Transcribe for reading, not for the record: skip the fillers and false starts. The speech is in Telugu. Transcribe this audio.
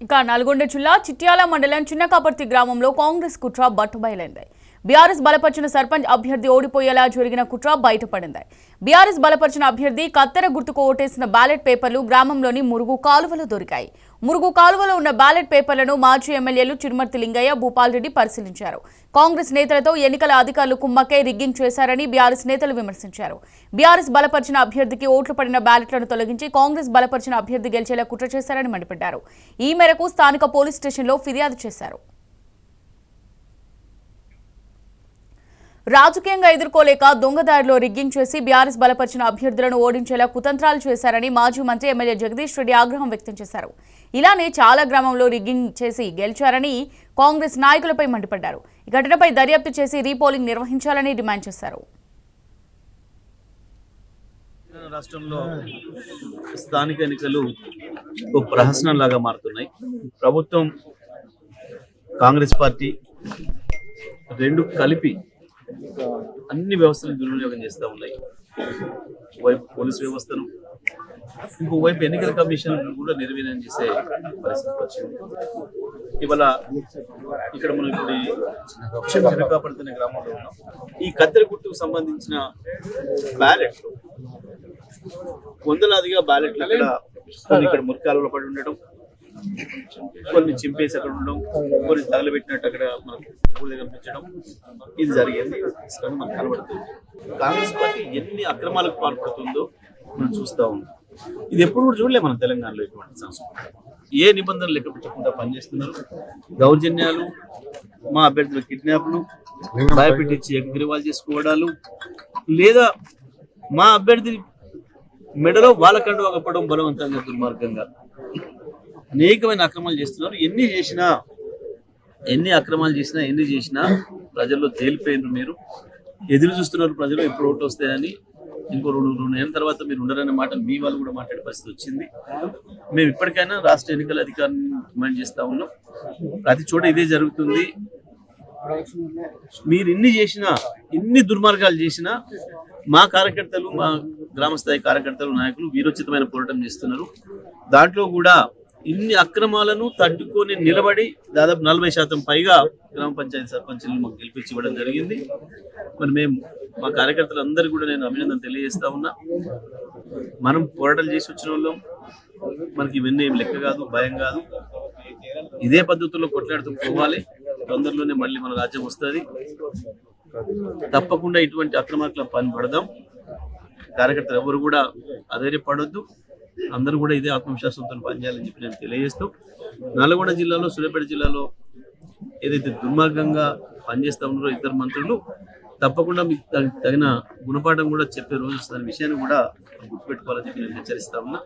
ఇక నల్గొండ జిల్లా చిట్యాల మండలం చిన్నకాపర్తి గ్రామంలో కాంగ్రెస్ కుట్ర బట్టబయలైంది. బీఆర్ఎస్ బలపరిచిన సర్పంచ్ అభ్యర్థి ఓడిపోయేలా జరిగిన కుట్ర బయటపడింది. బీఆర్ఎస్ బలపరిచిన అభ్యర్థి కత్తెర గుర్తుకు ఓటేసిన బ్యాలెట్ పేపర్లు గ్రామంలోని మురుగు కాలువలో దొరికాయి. మురుగు కాలువలో ఉన్న బ్యాలెట్ పేపర్లను మాజీ ఎమ్మెల్యేలు చిరుమర్తి లింగయ్య, భూపాల్ రెడ్డి పరిశీలించారు. కాంగ్రెస్ నేతలతో ఎన్నికల అధికారులు కుమ్మక్కై రిగ్గింగ్ చేశారని బీఆర్ఎస్ నేతలు విమర్శించారు. బీఆర్ఎస్ బలపరిచిన అభ్యర్థికి ఓట్లు పడిన బ్యాలెట్లను తొలగించి కాంగ్రెస్ బలపరిచిన అభ్యర్థి గెలిచేలా కుట్ర చేశారని మండిపడ్డారు. ఈ మేరకు స్థానిక పోలీస్ స్టేషన్లో ఫిర్యాదు చేశారు. రాజకీయంగా ఎదుర్కోలేక దొంగదారిలో రిగ్గింగ్ చేసి బీఆర్ఎస్ బలపరిచిన అభ్యర్థులను ఓడించేలా కుతంత్రాలు చేశారని మాజీ మంత్రి ఎమ్మెల్యే జగదీష్ రెడ్డి ఆగ్రహం వ్యక్తం చేశారు. ఇలానే చాలా గ్రామంలో రిగ్గింగ్ చేసి గెలిచారని కాంగ్రెస్ నాయకులపై మండిపడ్డారు. ఈ ఘటనపై దర్యాప్తు చేసి రీపోలింగ్ నిర్వహించాలని డిమాండ్ చేశారు. రాష్ట్రంలో స్థానిక ఎన్నికలు ఒక ప్రహసనంలాగా మారుతున్నాయి. ప్రభుత్వం, కాంగ్రెస్ పార్టీ రెండు కలిపి అన్ని వ్యవస్థలను దుర్వినియోగం చేస్తూ ఉన్నాయి. ఒకవైపు పోలీస్ వ్యవస్థను, ఇంకోవైపు ఎన్నికల కమిషన్ కూడా నిర్వీర్యం చేసే పరిస్థితి వచ్చింది. ఇవాళ ఇక్కడ మనం ఇప్పుడు చిన్నకాపర్తి గ్రామంలో ఉన్నాం. ఈ కత్తెర గుర్తుకు సంబంధించిన బ్యాలెట్ వందలాదిగా బ్యాలెట్లు అక్కడ ఇక్కడ మురికాలలో పడి ఉండడం, కొన్ని చింపేసి అక్కడ ఉండడం, కొన్ని తగలబెట్టినట్టు అక్కడ మనకు ఊళ్ళో కనిపించడం, ఇది జరిగింది. మనకు కనబడుతుంది. కాంగ్రెస్ పార్టీ ఎన్ని అక్రమాలకు పాల్పడుతుందో మనం చూస్తూ ఉన్నాం. ఇది ఎప్పుడు కూడా చూడలే మన తెలంగాణలో. ఇటువంటి సంస్కృతి ఏ నిబంధనలు లెక్క పెట్టకుండా పనిచేస్తున్నారు. దౌర్జన్యాలు, మా అభ్యర్థుల కిడ్నాప్లు, భయపెట్టించి ఎగ్రివాల్ చేసుకోవడాలు, లేదా మా అభ్యర్థి మెడలో వాళ్ళ కండు ఒకపడం బలవంతంగా దుర్మార్గంగా అనేకమైన అక్రమాలు చేస్తున్నారు. ఎన్ని అక్రమాలు చేసినా ప్రజల్లో తేలిపోయినారు. మీరు ఎదురు చూస్తున్నారు ప్రజలు ఎప్పుడు ఓటు వస్తాయని. ఇంకో రెండు నెలల తర్వాత మీరు ఉండరనే మాట మీ వాళ్ళు కూడా మాట్లాడే పరిస్థితి వచ్చింది. మేము ఇప్పటికైనా రాష్ట్ర ఎన్నికల అధికారిని డిమాండ్ చేస్తూ ఉన్నాం. ప్రతి చోట ఇదే జరుగుతుంది. మీరు ఇన్ని దుర్మార్గాలు చేసినా మా కార్యకర్తలు, మా గ్రామస్థాయి కార్యకర్తలు, నాయకులు వీరోచితమైన పోరాటం చేస్తున్నారు. దాంట్లో కూడా ఇన్ని అక్రమాలను తట్టుకొని నిలబడి దాదాపు 40% పైగా గ్రామ పంచాయతీ సర్పంచులను మాకు గెలిపించి ఇవ్వడం జరిగింది. మరి మేము మా కార్యకర్తలందరికీ కూడా నేను అభినందన తెలియజేస్తా ఉన్నా. మనం పోరాటాలు చేసి వచ్చిన వాళ్ళం. మనకి ఇవన్నీ ఏం లెక్క కాదు, భయం కాదు. ఇదే పద్ధతుల్లో కొట్లాడుతూ పోవాలి. తొందరలోనే మళ్ళీ మన రాజ్యం వస్తుంది. తప్పకుండా ఇటువంటి అక్రమాలకు పని పడదాం. కార్యకర్తలు ఎవరు కూడా అధైర్యపడొద్దు. అందరూ కూడా ఇదే ఆత్మవిశ్వాసంతో పనిచేయాలని చెప్పి నేను తెలియజేస్తూ, నల్గొండ జిల్లాలో, సూర్యాపేట జిల్లాలో ఏదైతే దుర్మార్గంగా పనిచేస్తూ ఉన్నారో ఇద్దరు మంత్రులు, తప్పకుండా మీకు తగిన గుణపాఠం కూడా చెప్పే రోజు వస్తున్న విషయాన్ని కూడా గుర్తుపెట్టుకోవాలని చెప్పి నేను హెచ్చరిస్తా ఉన్నా.